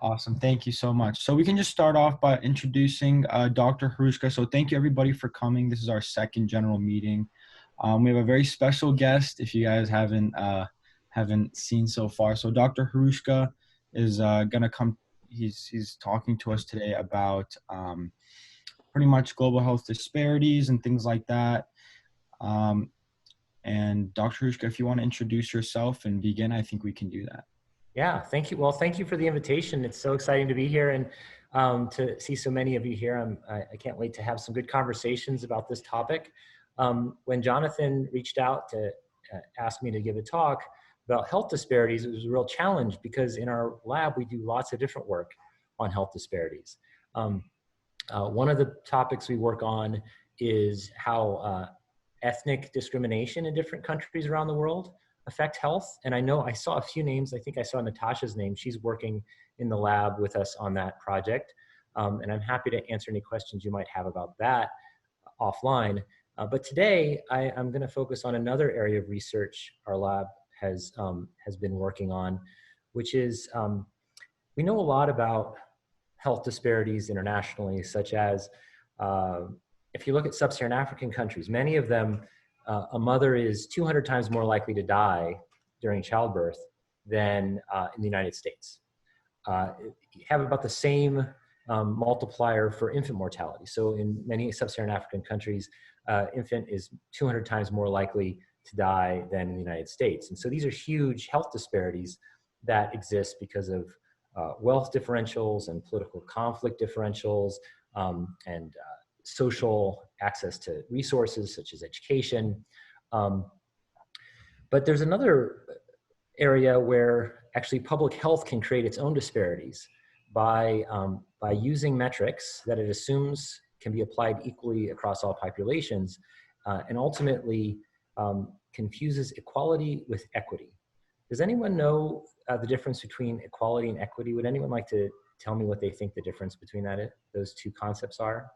Awesome. Thank you so much. So we can just start off by introducing Dr. Hruschka. So thank you everybody for coming. This is our second general meeting. We have a very special guest if you guys haven't seen so far. So Dr. Hruschka is gonna come. He's talking to us today about pretty much global health disparities and things like that. And Dr. Hruschka, if you want to introduce yourself and begin, I think we can do that. Yeah, thank you. Well, thank you for the invitation. It's so exciting to be here and to see so many of you here. I can't wait to have some good conversations about this topic. When Jonathan reached out to ask me to give a talk about health disparities, it was a real challenge because in our lab, we do lots of different work on health disparities. One of the topics we work on is how ethnic discrimination in different countries around the world affect health. And I know I saw a few names. I think I saw Natasha's name. She's working in the lab with us on that project. And I'm happy to answer any questions you might have about that offline. But today I'm going to focus on another area of research our lab has been working on, which is we know a lot about health disparities internationally, such as if you look at sub-Saharan African countries, many of them, a mother is 200 times more likely to die during childbirth than in the United States. You have about the same multiplier for infant mortality. So in many sub-Saharan African countries, infant is 200 times more likely to die than in the United States. And so these are huge health disparities that exist because of wealth differentials and political conflict differentials and social access to resources such as education. But there's another area where actually public health can create its own disparities by using metrics that it assumes can be applied equally across all populations and ultimately confuses equality with equity. Does anyone know the difference between equality and equity? Would anyone like to tell me what they think the difference between those two concepts are?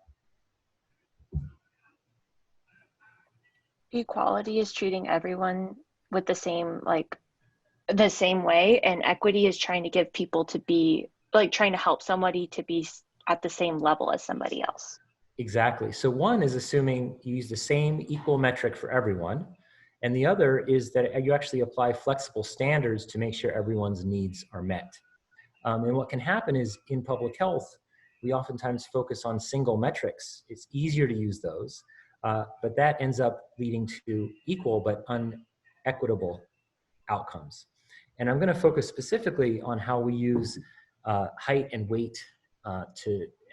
Equality is treating everyone with the same way, and equity is trying to give people to be trying to help somebody to be at the same level as somebody else. Exactly. So one is assuming you use the same equal metric for everyone, and the other is that you actually apply flexible standards to make sure everyone's needs are met. And what can happen is in public health, we oftentimes focus on single metrics. It's easier to use those. But that ends up leading to equal but unequitable outcomes. And I'm going to focus specifically on how we use height and weight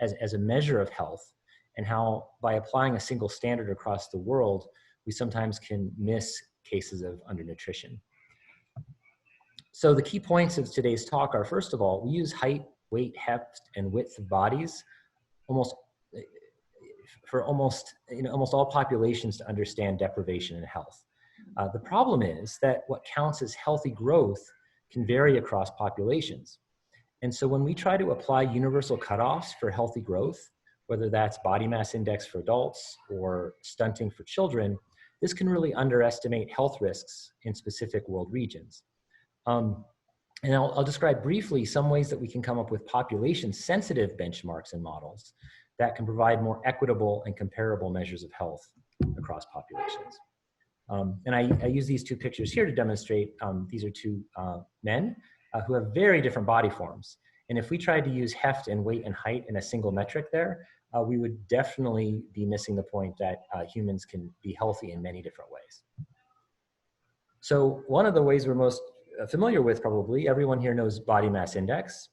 as a measure of health, and how by applying a single standard across the world, we sometimes can miss cases of undernutrition. So the key points of today's talk are, first of all, we use height, weight, heft, and width of bodies for almost all populations to understand deprivation and health. The problem is that what counts as healthy growth can vary across populations. And so when we try to apply universal cutoffs for healthy growth, whether that's body mass index for adults or stunting for children, this can really underestimate health risks in specific world regions. And I'll describe briefly some ways that we can come up with population-sensitive benchmarks and models that can provide more equitable and comparable measures of health across populations. And I use these two pictures here to demonstrate, these are two men who have very different body forms. And if we tried to use heft and weight and height in a single metric there, we would definitely be missing the point that humans can be healthy in many different ways. So one of the ways we're most familiar with, probably, everyone here knows body mass index.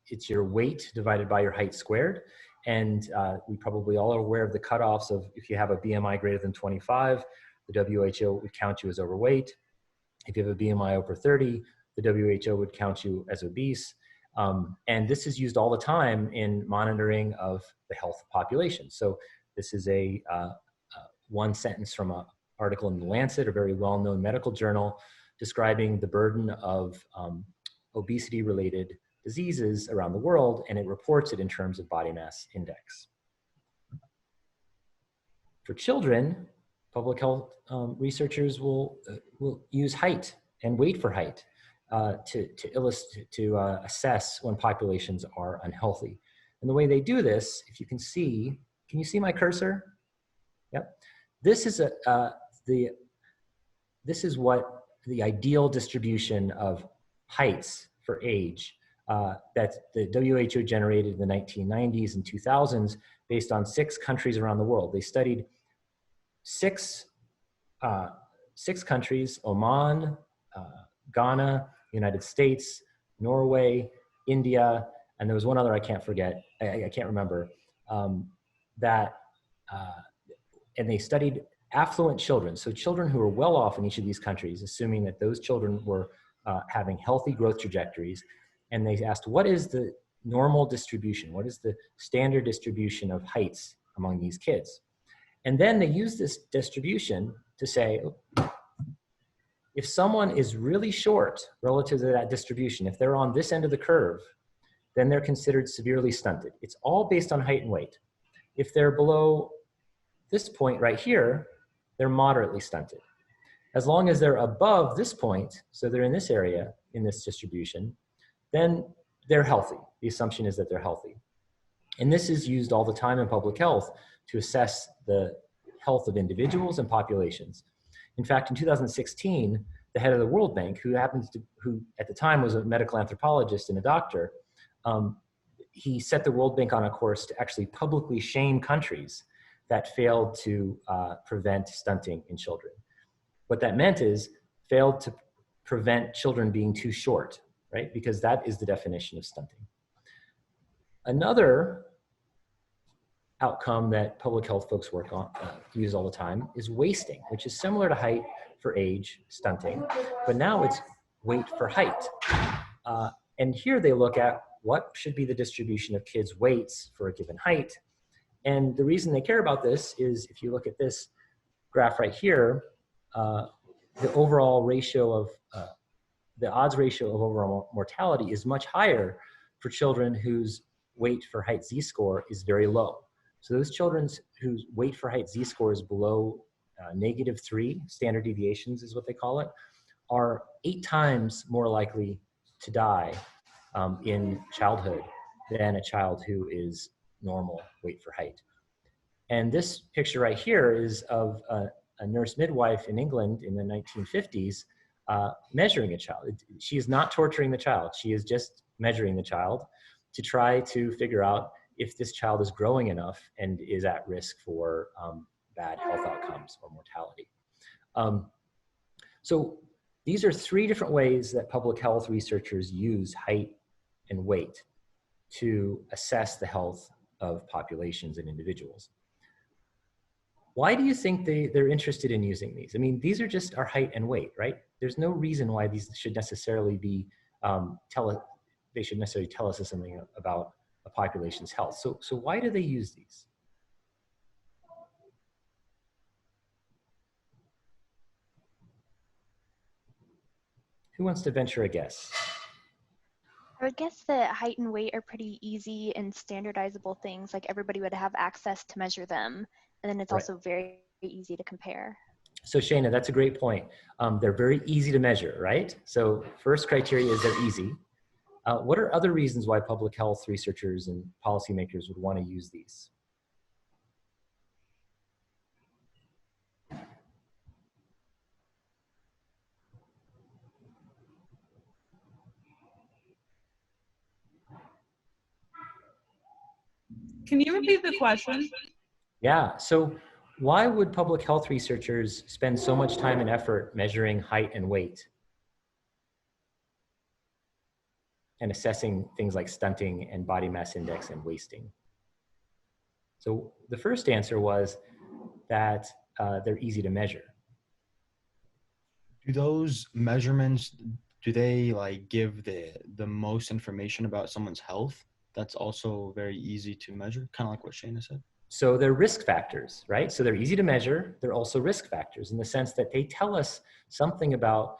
It's your weight divided by your height squared. And we probably all are aware of the cutoffs of if you have a BMI greater than 25, the WHO would count you as overweight. If you have a BMI over 30, the WHO would count you as obese. And this is used all the time in monitoring of the health of population. So this is a one sentence from an article in The Lancet, a very well-known medical journal, describing the burden of obesity-related diseases around the world, and it reports it in terms of body mass index. For children, public health researchers will use height and weight for height. to assess when populations are unhealthy. And the way they do this, if you can see, can you see my cursor? Yep. This is this is what the ideal distribution of heights for age that the WHO generated in the 1990s and 2000s based on 6 countries around the world. They studied six countries: Oman, Ghana, United States, Norway, India, and there was one other I can't forget, I can't remember, and they studied affluent children, so children who were well off in each of these countries, assuming that those children were having healthy growth trajectories, and they asked, what is the normal distribution? What is the standard distribution of heights among these kids? And then they used this distribution to say, if someone is really short relative to that distribution, if they're on this end of the curve, then they're considered severely stunted. It's all based on height and weight. If they're below this point right here, they're moderately stunted. As long as they're above this point, so they're in this area, in this distribution, then they're healthy. The assumption is that they're healthy. And this is used all the time in public health to assess the health of individuals and populations. In fact, in 2016, the head of the World Bank, who at the time was a medical anthropologist and a doctor, he set the World Bank on a course to actually publicly shame countries that failed to prevent stunting in children. What that meant is failed to prevent children being too short, right? Because that is the definition of stunting. Another outcome that public health folks work on, use all the time, is wasting, which is similar to height for age stunting, but now it's weight for height. And here they look at what should be the distribution of kids' weights for a given height. And the reason they care about this is if you look at this graph right here, the overall ratio of, the odds ratio of overall mortality is much higher for children whose weight for height z-score is very low. So those children whose weight for height z-score is below -3 standard deviations is what they call it, are 8 times more likely to die in childhood than a child who is normal weight for height. And this picture right here is of a nurse midwife in England in the 1950s measuring a child. She is not torturing the child. She is just measuring the child to try to figure out if this child is growing enough and is at risk for bad health outcomes or mortality. So these are 3 different ways that public health researchers use height and weight to assess the health of populations and individuals. Why do you think they're interested in using these? I mean, these are just our height and weight, right? There's no reason why these should necessarily be, they should necessarily tell us something about a population's health. So why do they use these? Who wants to venture a guess? I would guess that height and weight are pretty easy and standardizable things, like everybody would have access to measure them. And then it's also very easy to compare. So Shayna, that's a great point. They're very easy to measure, right? So first criteria is they're easy. What are other reasons why public health researchers and policymakers would want to use these? Can you repeat the question? Yeah, so why would public health researchers spend so much time and effort measuring height and weight and assessing things like stunting and body mass index and wasting? So the first answer was that they're easy to measure. Do those measurements, do they like give the most information about someone's health? That's also very easy to measure, kind of like what Shayna said. So they're risk factors, right? So they're easy to measure. They're also risk factors in the sense that they tell us something about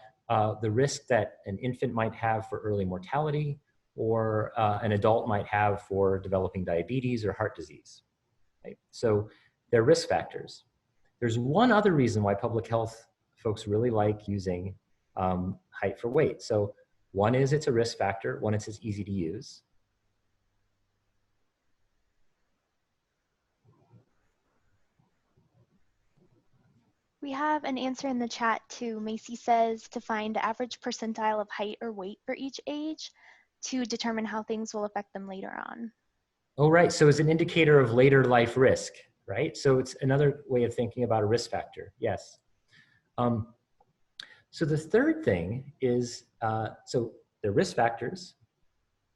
the risk that an infant might have for early mortality or an adult might have for developing diabetes or heart disease, right? So they're risk factors. There's one other reason why public health folks really like using height for weight. So One is it's a risk factor. One is it's easy to use. We have an answer in the chat too. Macy says to find average percentile of height or weight for each age to determine how things will affect them later on. Oh, right. So it's an indicator of later life risk, right? So it's another way of thinking about a risk factor. Yes. So the third thing is, so they're risk factors.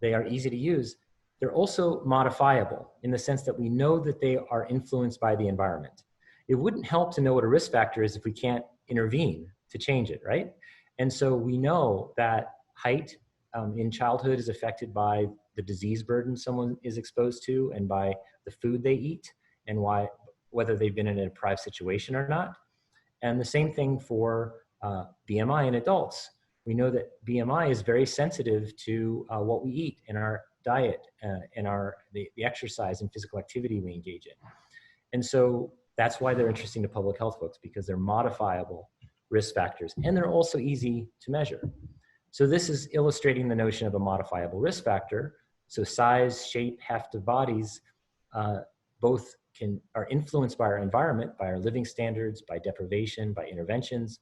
They are easy to use. They're also modifiable in the sense that we know that they are influenced by the environment. It wouldn't help to know what a risk factor is if we can't intervene to change it, right? And so we know that height in childhood is affected by the disease burden someone is exposed to and by the food they eat and whether they've been in a deprived situation or not. And the same thing for BMI in adults. We know that BMI is very sensitive to what we eat in our diet and the exercise and physical activity we engage in. And so that's why they're interesting to public health folks, because they're modifiable risk factors and they're also easy to measure. So this is illustrating the notion of a modifiable risk factor. So size, shape, heft of bodies, both are influenced by our environment, by our living standards, by deprivation, by interventions.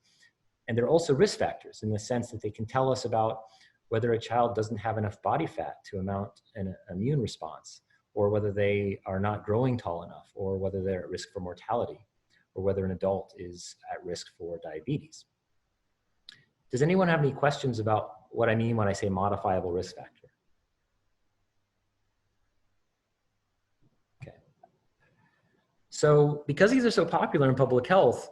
And they're also risk factors in the sense that they can tell us about whether a child doesn't have enough body fat to mount an immune response, or whether they are not growing tall enough, or whether they're at risk for mortality, or whether an adult is at risk for diabetes. Does anyone have any questions about what I mean when I say modifiable risk factor? Okay. So because these are so popular in public health,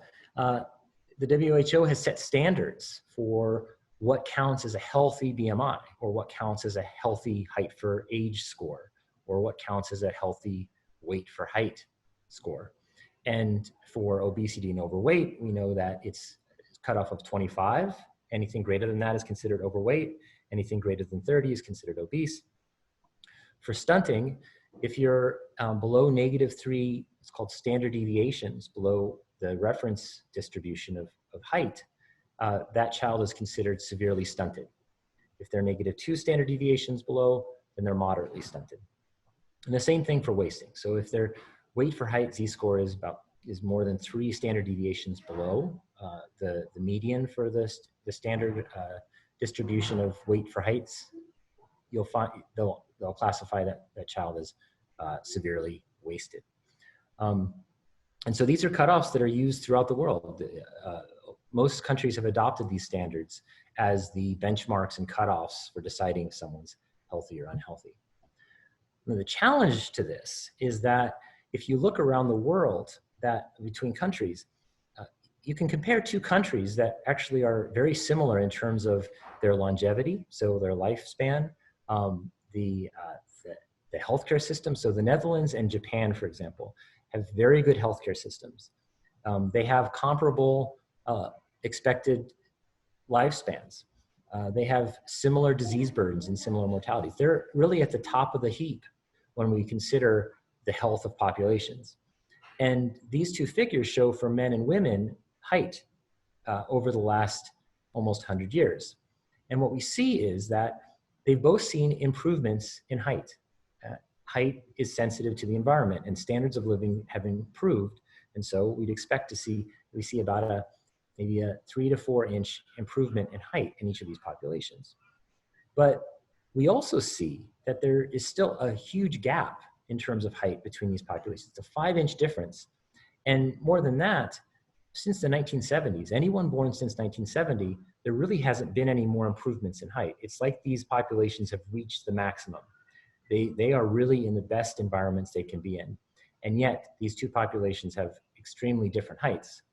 the WHO has set standards for what counts as a healthy BMI, or what counts as a healthy height for age score, or what counts as a healthy weight for height score. And for obesity and overweight, we know that it's cutoff of 25. Anything greater than that is considered overweight. Anything greater than 30 is considered obese. For stunting, if you're below -3, it's called standard deviations, below the reference distribution of height, that child is considered severely stunted. If they're -2 standard deviations below, then they're moderately stunted. And the same thing for wasting. So if their weight for height z-score is more than 3 standard deviations below the median for the standard distribution of weight for heights, you'll find they'll classify that child as severely wasted. And so these are cutoffs that are used throughout the world. Most countries have adopted these standards as the benchmarks and cutoffs for deciding if someone's healthy or unhealthy. Now, the challenge to this is that if you look around the world, that between countries, you can compare two countries that actually are very similar in terms of their longevity, so their lifespan, the healthcare system. So the Netherlands and Japan, for example, have very good healthcare systems. They have comparable expected lifespans. They have similar disease burdens and similar mortalities. They're really at the top of the heap when we consider the health of populations. And these two figures show for men and women height over the last almost 100 years. And what we see is that they've both seen improvements in height. Height is sensitive to the environment and standards of living have improved. And so we'd expect to see, we see about maybe a 3 to 4 inch improvement in height in each of these populations. But we also see that there is still a huge gap in terms of height between these populations. It's a 5-inch difference. And more than that, since the 1970s, anyone born since 1970, there really hasn't been any more improvements in height. It's like these populations have reached the maximum. They are really in the best environments they can be in. And yet these two populations have extremely different heights,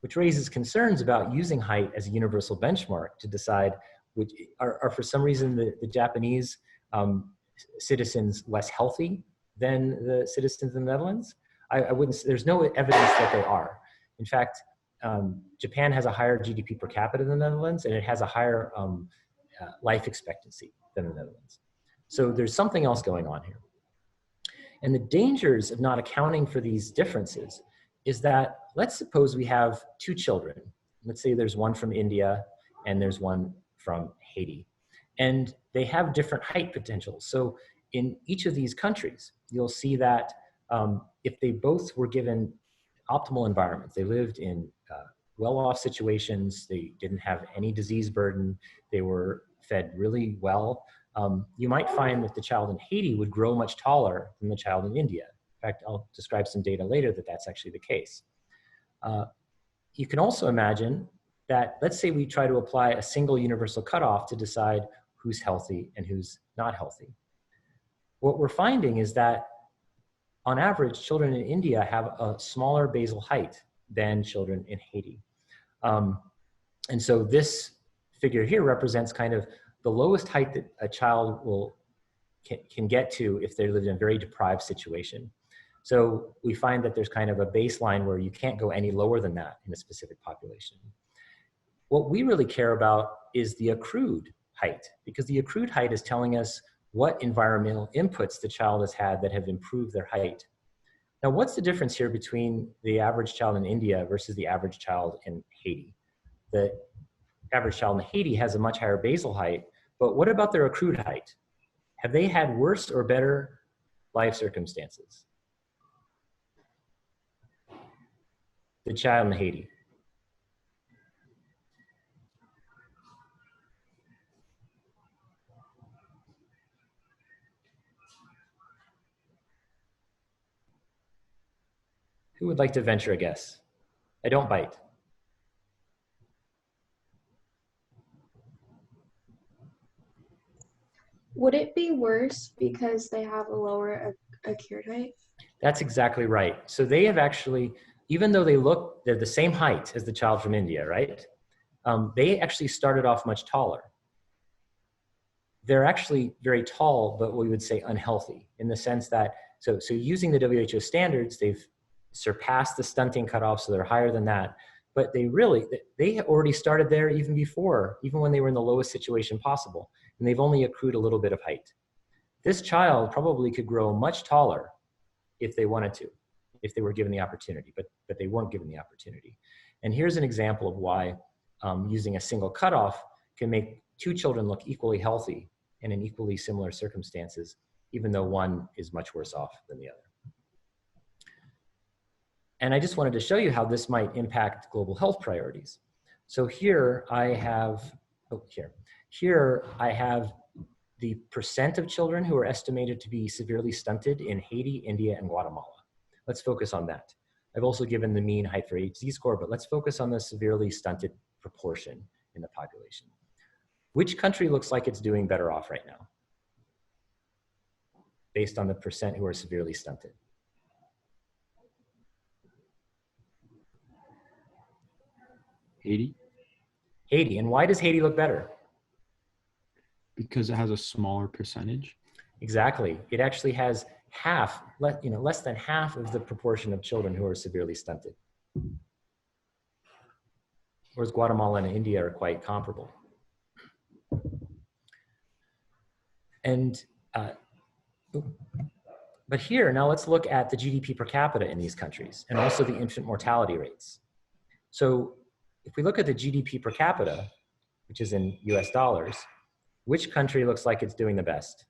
which raises concerns about using height as a universal benchmark to decide which are for some reason the Japanese citizens less healthy than the citizens in the Netherlands. I wouldn't, there's no evidence that they are. In fact, Japan has a higher GDP per capita than the Netherlands, and it has a higher life expectancy than the Netherlands. So there's something else going on here. And the dangers of not accounting for these differences is that, let's suppose we have 2 children. Let's say there's one from India and there's one from Haiti. And they have different height potentials. So in each of these countries, you'll see that if they both were given optimal environments, they lived in well-off situations, they didn't have any disease burden, they were fed really well, you might find that the child in Haiti would grow much taller than the child in India. In fact, I'll describe some data later that that's actually the case. You can also imagine that, let's say we try to apply a single universal cutoff to decide who's healthy and who's not healthy. What we're finding is that on average, children in India have a smaller basal height than children in Haiti. And so this figure here represents kind of the lowest height that a child can get to if they live in a very deprived situation. So we find that there's kind of a baseline where you can't go any lower than that in a specific population. What we really care about is the accrued height, because the accrued height is telling us what environmental inputs the child has had that have improved their height. Now, what's the difference here between the average child in India versus the average child in Haiti? The average child in Haiti has a much higher basal height, but what about their accrued height? Have they had worse or better life circumstances? The child in Haiti. Who would like to venture a guess? I don't bite. Would it be worse because they have a lower accrued height? That's exactly right. So they have actually, even though they're the same height as the child from India, right? They actually started off much taller. They're actually very tall, but we would say unhealthy in the sense that, so using the WHO standards, they've surpassed the stunting cutoff, so they're higher than that. But they already started there even before, even when they were in the lowest situation possible, and they've only accrued a little bit of height. This child probably could grow much taller if they wanted to, if they were given the opportunity, but they weren't given the opportunity. And here's an example of why using a single cutoff can make two children look equally healthy and in equally similar circumstances, even though one is much worse off than the other. And I just wanted to show you how this might impact global health priorities. So here I have, here I have the percent of children who are estimated to be severely stunted in Haiti, India, and Guatemala. Let's focus on that. I've also given the mean height for HD score, but let's focus on the severely stunted proportion in the population. Which country looks like it's doing better off right now, based on the percent who are severely stunted? Haiti? Haiti. And why does Haiti look better? Because it has a smaller percentage. Exactly. It actually has half, less than half of the proportion of children who are severely stunted. Whereas Guatemala and India are quite comparable. And, but here, now let's look at the GDP per capita in these countries and also the infant mortality rates. So if we look at the GDP per capita, which is in US dollars, which country looks like it's doing the best?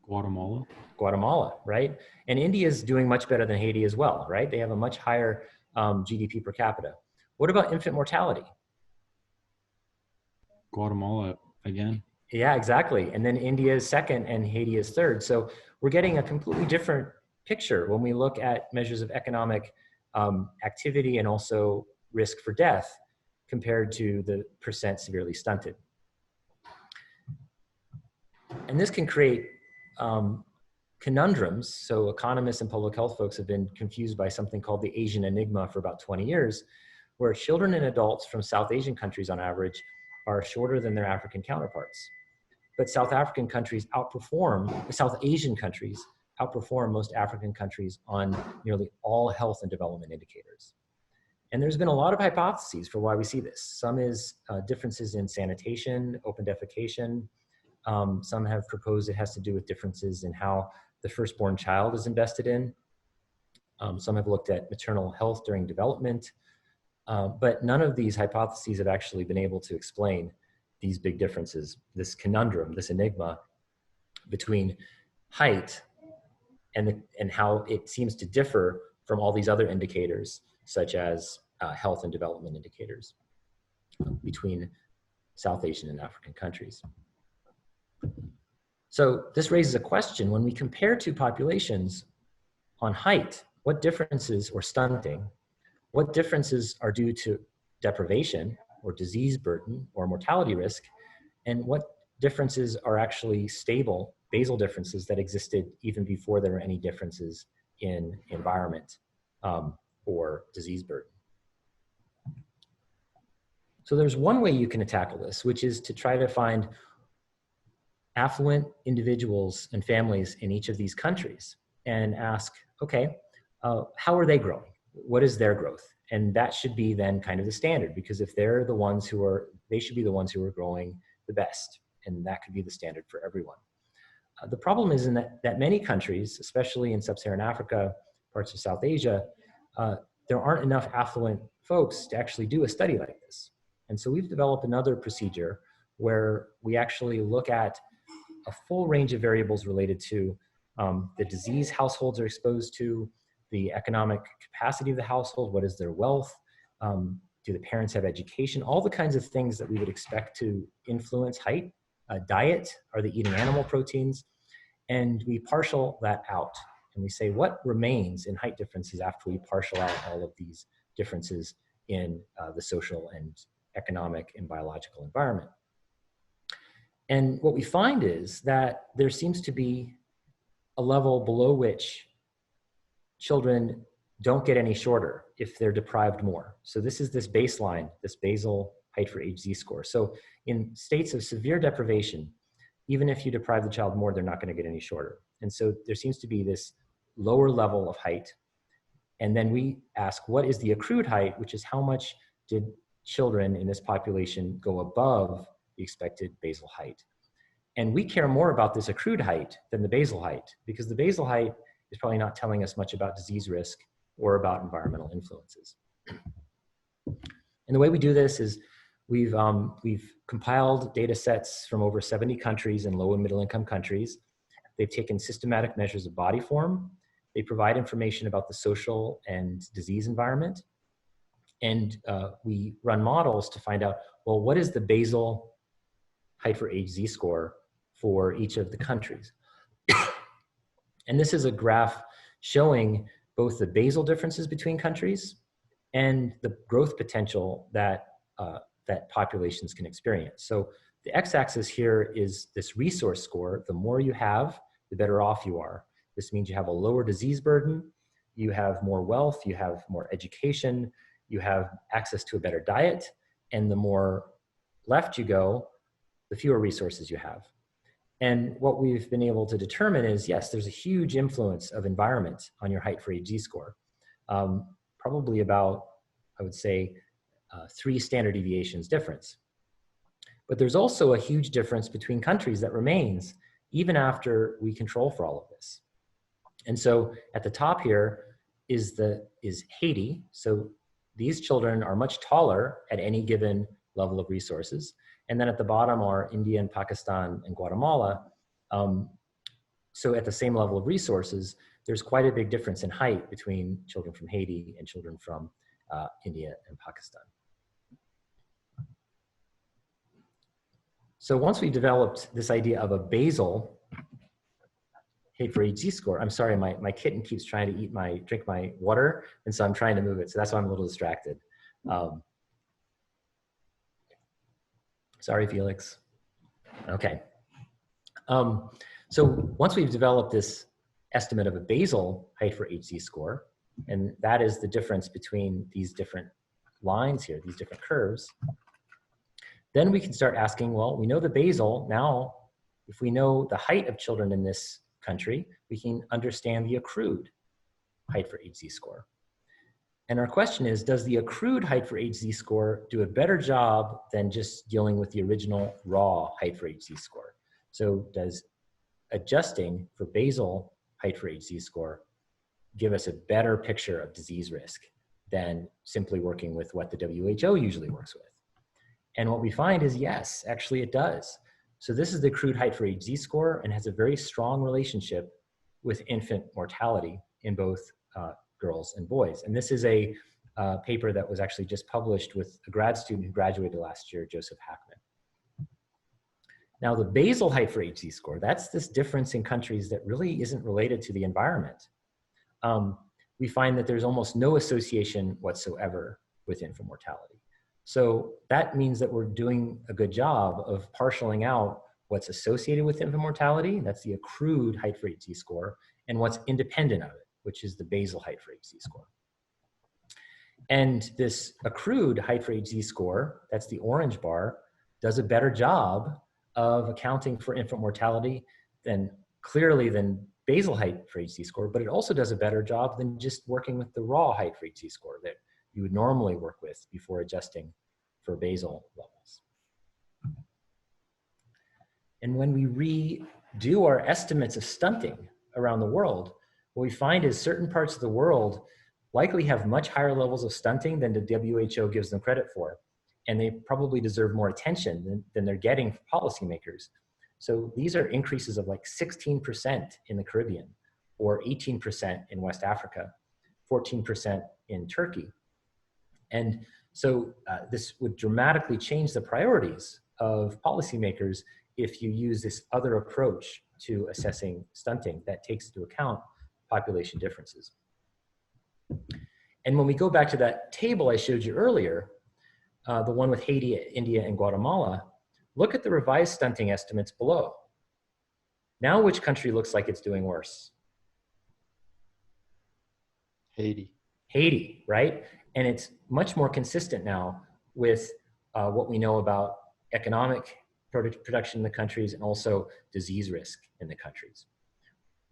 Guatemala. Guatemala, right? And India is doing much better than Haiti as well, right? They have a much higher GDP per capita. What about infant mortality? Guatemala again. Yeah, exactly. And then India is second and Haiti is third. So we're getting a completely different picture when we look at measures of economic activity and also risk for death compared to the percent severely stunted. And this can create conundrums. So economists and public health folks have been confused by something called the Asian enigma for about 20 years, where children and adults from South Asian countries on average are shorter than their African counterparts. But South Asian countries outperform most African countries on nearly all health and development indicators. And there's been a lot of hypotheses for why we see this. Some is differences in sanitation, open defecation. Some have proposed it has to do with differences in how the firstborn child is invested in. Some have looked at maternal health during development. But none of these hypotheses have actually been able to explain these big differences, this conundrum, this enigma between height and how it seems to differ from all these other indicators, such as health and development indicators between South Asian and African countries. So this raises a question: when we compare two populations on height, what differences, or stunting, what differences are due to deprivation or disease burden or mortality risk, and what differences are actually stable basal differences that existed even before there were any differences in environment or disease burden? So there's one way you can tackle this, which is to try to find affluent individuals and families in each of these countries and ask, okay, how are they growing? What is their growth? And that should be then kind of the standard, because if they're the ones who are, they should be the ones who are growing the best, and that could be the standard for everyone. The problem is in that many countries, especially in sub-Saharan Africa, parts of South Asia, there aren't enough affluent folks to actually do a study like this. And so we've developed another procedure where we actually look at a full range of variables related to the disease households are exposed to, the economic capacity of the household, what is their wealth, do the parents have education, all the kinds of things that we would expect to influence height, diet, are they eating animal proteins? And we partial that out. And we say, what remains in height differences after we partial out all of these differences in the social and economic and biological environment? And what we find is that there seems to be a level below which children don't get any shorter if they're deprived more. So this is this baseline, this basal height for age z-score. So in states of severe deprivation, even if you deprive the child more, they're not going to get any shorter. And so there seems to be this lower level of height. And then we ask, what is the accrued height, which is how much did children in this population go above the expected basal height? And we care more about this accrued height than the basal height, because the basal height is probably not telling us much about disease risk or about environmental influences. And the way we do this is we've compiled data sets from over 70 countries in low and middle income countries. They've taken systematic measures of body form. They provide information about the social and disease environment. And we run models to find out, well, what is the basal height for age z-score for each of the countries? And this is a graph showing both the basal differences between countries and the growth potential that, that populations can experience. So the x-axis here is this resource score. The more you have, the better off you are. This means you have a lower disease burden, you have more wealth, you have more education, you have access to a better diet, and the more left you go, the fewer resources you have. And what we've been able to determine is, yes, there's a huge influence of environment on your height for age z-score. Probably about, I would say, 3 standard deviations difference. But there's also a huge difference between countries that remains even after we control for all of this. And so at the top here is Haiti. So these children are much taller at any given level of resources. And then at the bottom are India and Pakistan and Guatemala. So at the same level of resources, there's quite a big difference in height between children from Haiti and children from India and Pakistan. So once we developed this idea of a basal height for age z-score, I'm sorry, my kitten keeps trying to drink my water, and so I'm trying to move it. So that's why I'm a little distracted. Sorry, Felix. Okay. So once we've developed this estimate of a basal height for age z-score, and that is the difference between these different lines here, these different curves, then we can start asking, well, we know the basal. Now, if we know the height of children in this country, we can understand the accrued height for age z-score. And our question is, does the accrued height for age z-score do a better job than just dealing with the original raw height for age z-score? So does adjusting for basal height for age z-score give us a better picture of disease risk than simply working with what the WHO usually works with. And what we find is, yes, actually it does. So this is the crude height for age Z-score and has a very strong relationship with infant mortality in both girls and boys. And this is a paper that was actually just published with a grad student who graduated last year, Joseph Hackman. Now the basal height for age Z-score, that's this difference in countries that really isn't related to the environment. We find that there's almost no association whatsoever with infant mortality. So that means that we're doing a good job of partialing out what's associated with infant mortality, that's the accrued height for age Z-score, and what's independent of it, which is the basal height for age Z-score. And this accrued height for age Z-score, that's the orange bar, does a better job of accounting for infant mortality than basal height for age Z-score, but it also does a better job than just working with the raw height for age Z-score that you would normally work with before adjusting for basal levels. And when we redo our estimates of stunting around the world, what we find is certain parts of the world likely have much higher levels of stunting than the WHO gives them credit for. And they probably deserve more attention than they're getting from policymakers. So these are increases of like 16% in the Caribbean, or 18% in West Africa, 14% in Turkey. And so this would dramatically change the priorities of policymakers if you use this other approach to assessing stunting that takes into account population differences. And when we go back to that table I showed you earlier, the one with Haiti, India, and Guatemala, look at the revised stunting estimates below. Now, which country looks like it's doing worse? Haiti. Haiti, right? And it's much more consistent now with what we know about economic production in the countries and also disease risk in the countries.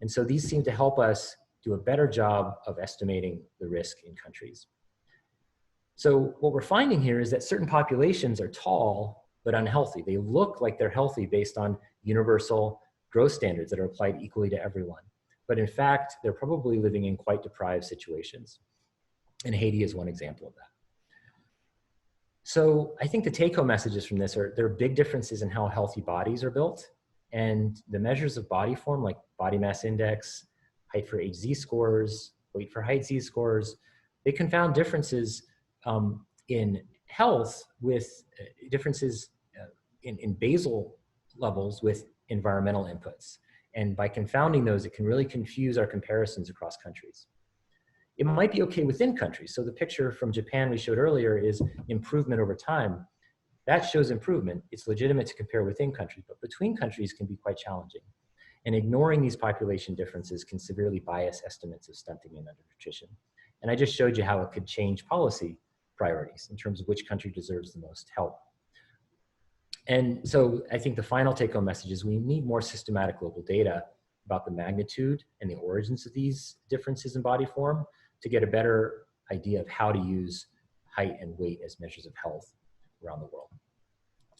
And so these seem to help us do a better job of estimating the risk in countries. So what we're finding here is that certain populations are tall but unhealthy. They look like they're healthy based on universal growth standards that are applied equally to everyone. But in fact, they're probably living in quite deprived situations. And Haiti is one example of that. So I think the take-home messages from this are there are big differences in how healthy bodies are built. And the measures of body form, like body mass index, height for age Z-scores, weight for height Z-scores, they confound differences in health with differences in basal levels with environmental inputs. And by confounding those, it can really confuse our comparisons across countries. It might be okay within countries. So the picture from Japan we showed earlier is improvement over time. That shows improvement. It's legitimate to compare within countries, but between countries can be quite challenging. And ignoring these population differences can severely bias estimates of stunting and undernutrition. And I just showed you how it could change policy priorities in terms of which country deserves the most help. And so I think the final take-home message is we need more systematic global data about the magnitude and the origins of these differences in body form to get a better idea of how to use height and weight as measures of health around the world.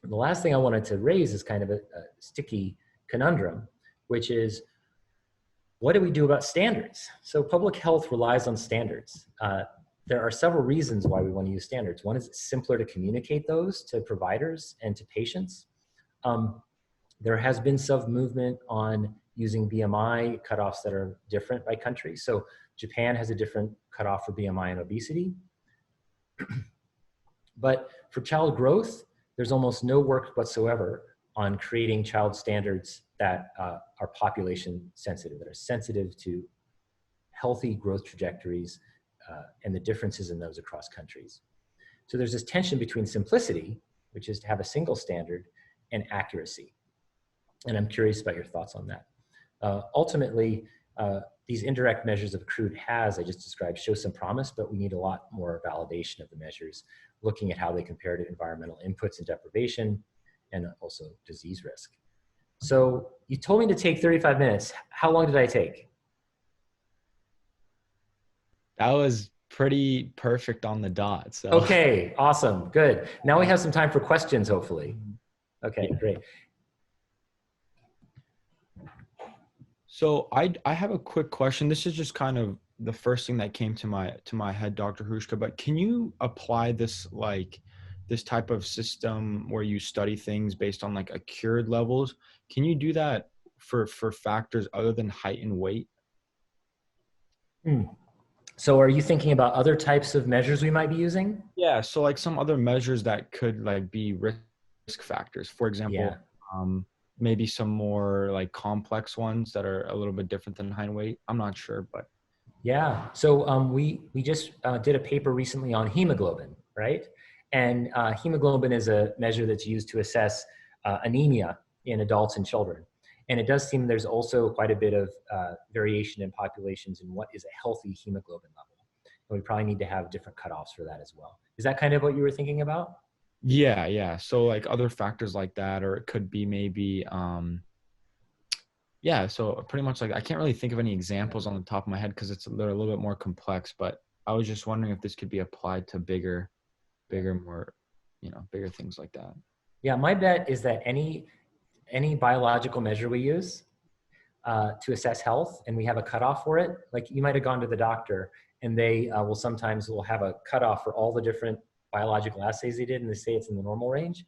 And the last thing I wanted to raise is kind of a sticky conundrum, which is, what do we do about standards? So public health relies on standards. There are several reasons why we want to use standards. One is it's simpler to communicate those to providers and to patients. There has been some movement on using BMI cutoffs that are different by country. So Japan has a different cutoff for BMI and obesity. But for child growth, there's almost no work whatsoever on creating child standards that are population sensitive, that are sensitive to healthy growth trajectories and the differences in those across countries. So there's this tension between simplicity, which is to have a single standard, and accuracy. And I'm curious about your thoughts on that. Ultimately, these indirect measures of accrued has, I just described, show some promise, but we need a lot more validation of the measures, looking at how they compare to environmental inputs and deprivation, and also disease risk. So you told me to take 35 minutes. How long did I take? That was pretty perfect on the dot. So. Okay, awesome, good. Now we have some time for questions, hopefully. Okay, great. So I have a quick question. This is just kind of the first thing that came to my head, Dr. Hruschka, but can you apply this this type of system where you study things based on like accrued levels? Can you do that for factors other than height and weight? Hmm. So are you thinking about other types of measures we might be using? Yeah, so like some other measures that could like be risk factors. For example, Yeah. maybe some more like complex ones that are a little bit different than height and weight. I'm not sure, but Yeah. So we just did a paper recently on hemoglobin, right? And hemoglobin is a measure that's used to assess anemia in adults and children. And it does seem there's also quite a bit of variation in populations in what is a healthy hemoglobin level. And we probably need to have different cutoffs for that as well. Is that kind of what you were thinking about? yeah. So like other factors like that, or it could be maybe yeah, so pretty much like I can't really think of any examples on the top of my head because they're a little bit more complex, but I was just wondering if this could be applied to more, bigger things like that. Yeah, my bet is that any biological measure we use to assess health and we have a cutoff for it, like you might have gone to the doctor and they will have a cutoff for all the different biological assays they did and they say it's in the normal range.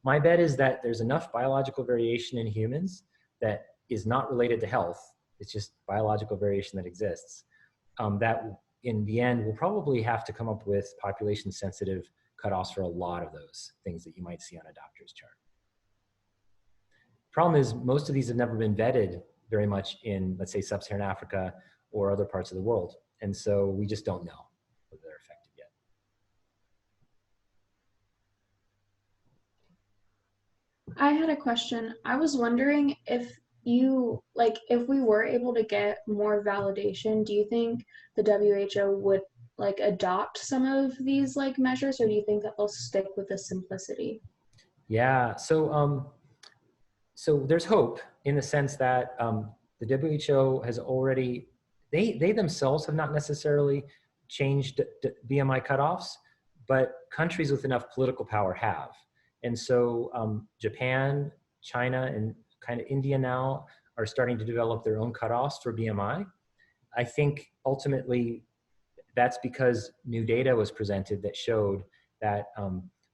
My bet is that there's enough biological variation in humans that is not related to health. It's just biological variation that exists. That in the end, we'll probably have to come up with population sensitive cutoffs for a lot of those things that you might see on a doctor's chart. Problem is, most of these have never been vetted very much in, let's say, sub-Saharan Africa or other parts of the world. And so we just don't know whether they're effective yet. I had a question. I was wondering if we were able to get more validation, do you think the WHO would like adopt some of these like measures, or do you think that they'll stick with the simplicity? Yeah, so there's hope in the sense that the WHO has already, they themselves have not necessarily changed BMI cutoffs, but countries with enough political power have. And so Japan, China, and kind of India now are starting to develop their own cutoffs for BMI. I think ultimately that's because new data was presented that showed that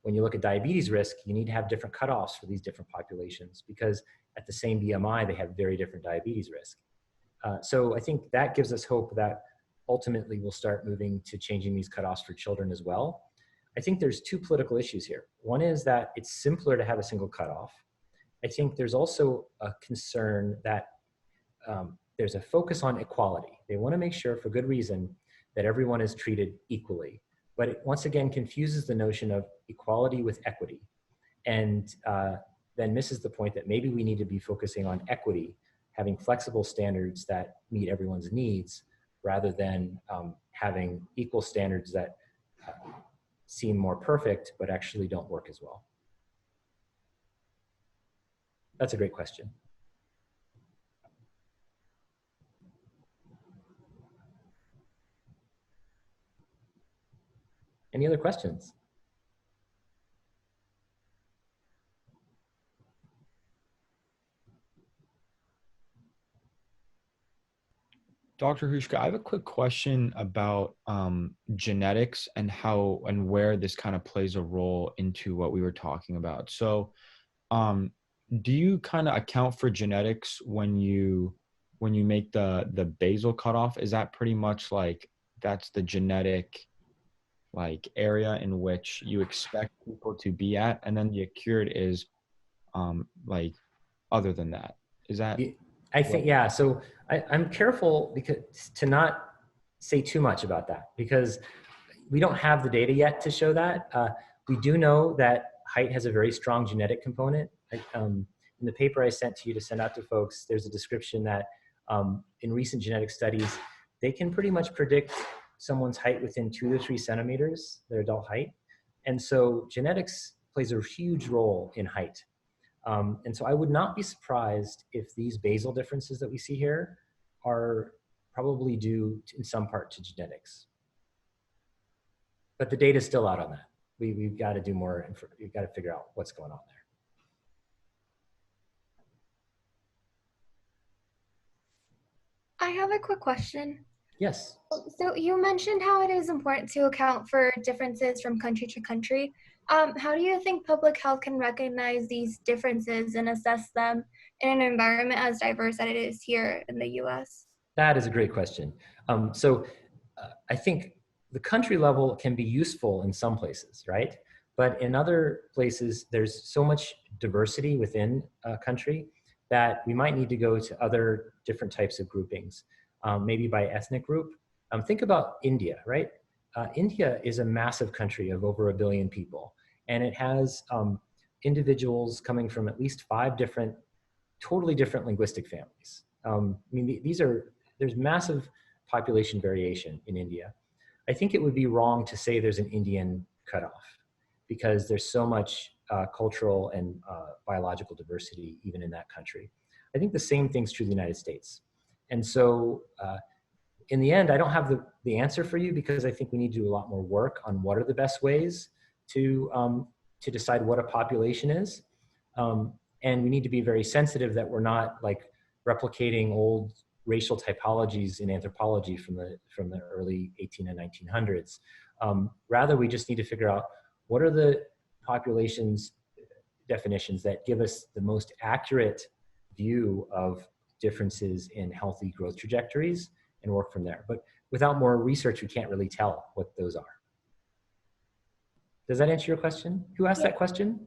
when you look at diabetes risk, you need to have different cutoffs for these different populations because at the same BMI, they have very different diabetes risk. So I think that gives us hope that ultimately we'll start moving to changing these cutoffs for children as well. I think there's two political issues here. One is that it's simpler to have a single cutoff. I think there's also a concern that there's a focus on equality. They want to make sure, for good reason, that everyone is treated equally. But it once again confuses the notion of equality with equity, and then misses the point that maybe we need to be focusing on equity, having flexible standards that meet everyone's needs, rather than having equal standards that seem more perfect but actually don't work as well. That's a great question. Any other questions? Dr. Hruschka, I have a quick question about genetics and how and where this kind of plays a role into what we were talking about. So, um, do you kind of account for genetics when you make the basal cutoff? Is that pretty much like that's the genetic like area in which you expect people to be at, and then the accrued is like other than that? Is that I think, yeah. So I'm careful because to not say too much about that because we don't have the data yet to show that. We do know that height has a very strong genetic component. In the paper I sent to you to send out to folks, there's a description that in recent genetic studies, they can pretty much predict someone's height within 2 to 3 centimeters, their adult height. And so genetics plays a huge role in height. And so I would not be surprised if these basal differences that we see here are probably due in some part to genetics. But the data is still out on that. We've got to do more, we've got to figure out what's going on there. I have a quick question. Yes. So you mentioned how it is important to account for differences from country to country. How do you think public health can recognize these differences and assess them in an environment as diverse as it is here in the US? That is a great question. I think the country level can be useful in some places, right? But in other places, there's so much diversity within a country that we might need to go to other different types of groupings, maybe by ethnic group. Think about India, right? India is a massive country of over 1 billion people, and it has individuals coming from at least 5 different, totally different linguistic families. There's massive population variation in India. I think it would be wrong to say there's an Indian cutoff because there's so much cultural and biological diversity even in that country. I think the same thing's true of the United States. And so in the end, I don't have the answer for you because I think we need to do a lot more work on what are the best ways to decide what a population is. And we need to be very sensitive that we're not like replicating old racial typologies in anthropology from the early 18 and 1900s. Rather, we just need to figure out what are the populations definitions that give us the most accurate view of differences in healthy growth trajectories and work from there. But without more research, we can't really tell what those are. Does that answer your question? Who asked that question?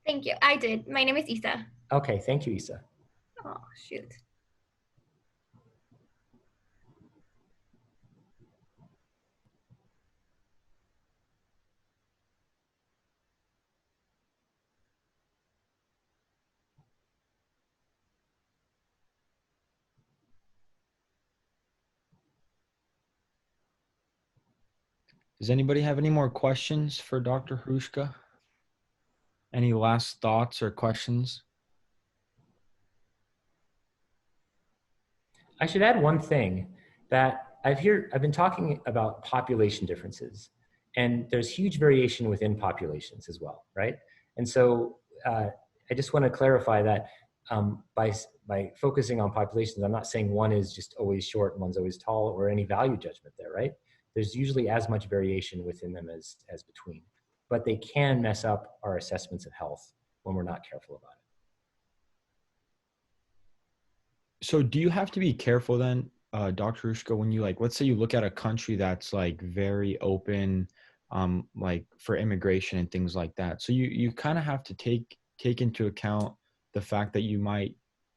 Thank you. I did. My name is Isa. Okay, thank you, Isa. Oh, shoot. Does anybody have any more questions for Dr. Hruschka? Any last thoughts or questions? I should add one thing that I've been talking about population differences, and there's huge variation within populations as well, right? And so I just want to clarify that by focusing on populations, I'm not saying one is just always short and one's always tall or any value judgment there, right? There's usually as much variation within them as between, but they can mess up our assessments of health when we're not careful about it. So do you have to be careful then, Dr. Hruschka, when you let's say you look at a country that's very open, like for immigration and things like that. So you kind of have to take into account the fact that you might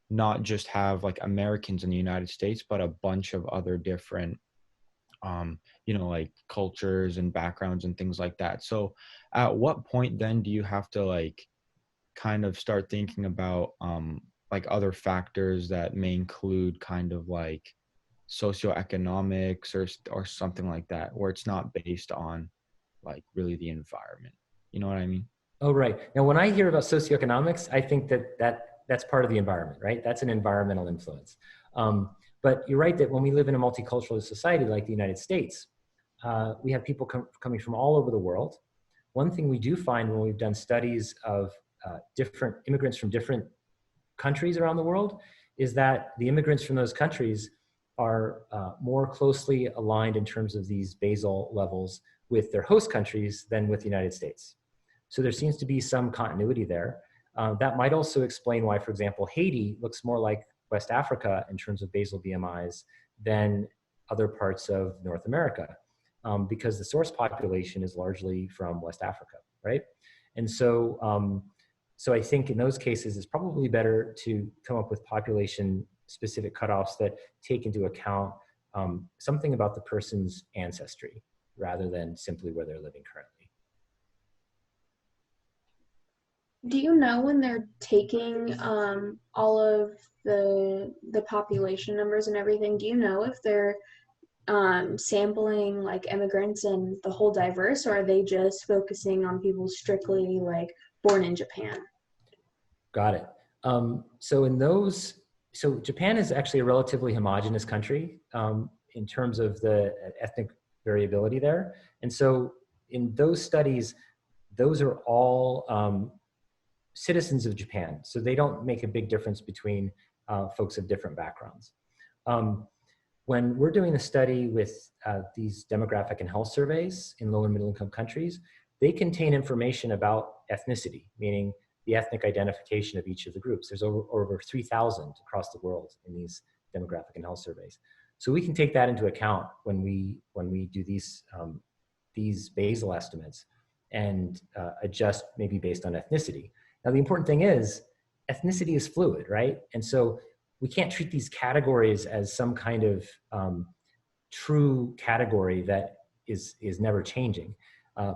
not just have Americans in the United States, but a bunch of other different, cultures and backgrounds and things like that. So at what point then do you have to kind of start thinking about, other factors that may include kind of socioeconomics or something like that, where it's not based on really the environment. You know what I mean? Oh, right. Now, when I hear about socioeconomics, I think that's part of the environment, right? That's an environmental influence. But you're right that when we live in a multicultural society like the United States, we have people coming from all over the world. One thing we do find when we've done studies of different immigrants from different countries around the world is that the immigrants from those countries are more closely aligned in terms of these basal levels with their host countries than with the United States. So there seems to be some continuity there. That might also explain why, for example, Haiti looks more like West Africa in terms of basal BMIs than other parts of North America, because the source population is largely from West Africa, right? And so, so I think in those cases, it's probably better to come up with population-specific cutoffs that take into account something about the person's ancestry rather than simply where they're living currently. Do you know when they're taking all of the population numbers and everything, do you know if they're sampling immigrants and the whole diverse, or are they just focusing on people strictly born in Japan? Got it. So Japan is actually a relatively homogeneous country in terms of the ethnic variability there. And so in those studies, those are all citizens of Japan. So they don't make a big difference between folks of different backgrounds. when we're doing a study with these demographic and health surveys in low and middle income countries, they contain information about ethnicity, meaning the ethnic identification of each of the groups. There's over 3,000 across the world in these demographic and health surveys. So we can take that into account when we do these basal estimates and adjust maybe based on ethnicity. Now, the important thing is ethnicity is fluid, right? And so we can't treat these categories as some kind of true category that is never changing.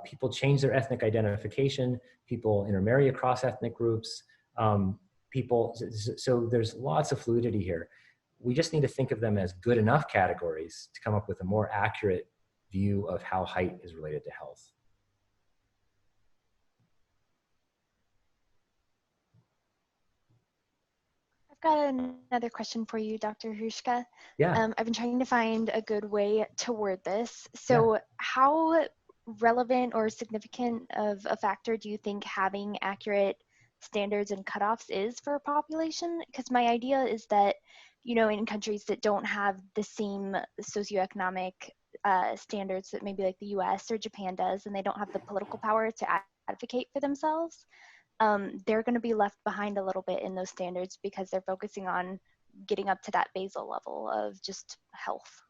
People change their ethnic identification, people intermarry across ethnic groups, so there's lots of fluidity here. We just need to think of them as good enough categories to come up with a more accurate view of how height is related to health. I've got another question for you, Dr. Hruschka. Yeah. I've been trying to find a good way to word this. So how relevant or significant of a factor do you think having accurate standards and cutoffs is for a population? Because my idea is that, you know, in countries that don't have the same socioeconomic standards that maybe like the US or Japan does, and they don't have the political power to advocate for themselves, they're going to be left behind a little bit in those standards because they're focusing on getting up to that basal level of just health.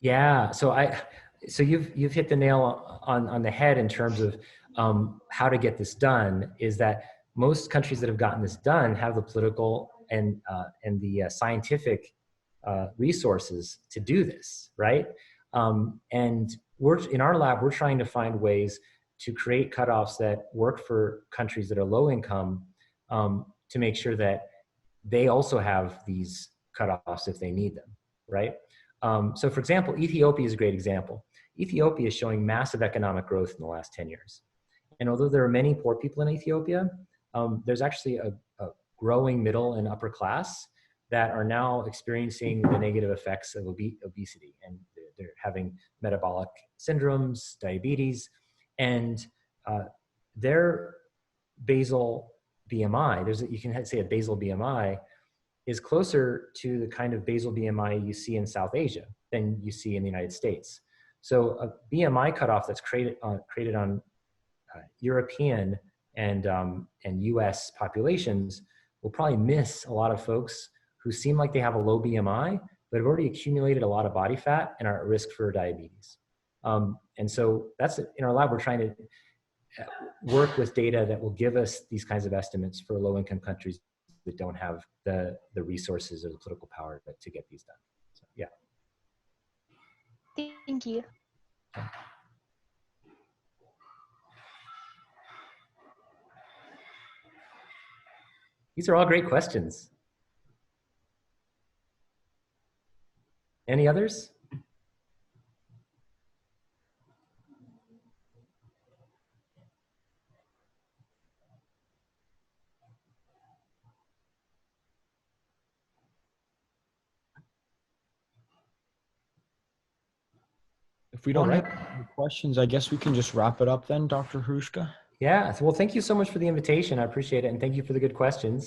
Yeah, so you've hit the nail on the head in terms of how to get this done. Is that most countries that have gotten this done have the political and the scientific resources to do this, right? And in our lab, we're trying to find ways to create cutoffs that work for countries that are low income, to make sure that they also have these cutoffs if they need them, right? So for example, Ethiopia is a great example. Ethiopia is showing massive economic growth in the last 10 years. And although there are many poor people in Ethiopia, there's actually a growing middle and upper class that are now experiencing the negative effects of obesity. And they're having metabolic syndromes, diabetes, and their basal BMI, you can say a basal BMI, is closer to the kind of basal BMI you see in South Asia than you see in the United States. So a BMI cutoff that's created on European and US populations will probably miss a lot of folks who seem like they have a low BMI, but have already accumulated a lot of body fat and are at risk for diabetes. And so that's, in our lab, we're trying to work with data that will give us these kinds of estimates for low-income countries that don't have the resources or the political power to get these done. So, yeah. Thank you. These are all great questions. Any others? If we don't have any questions, I guess we can just wrap it up then, Dr. Hruschka. Yeah, well, thank you so much for the invitation. I appreciate it. And thank you for the good questions.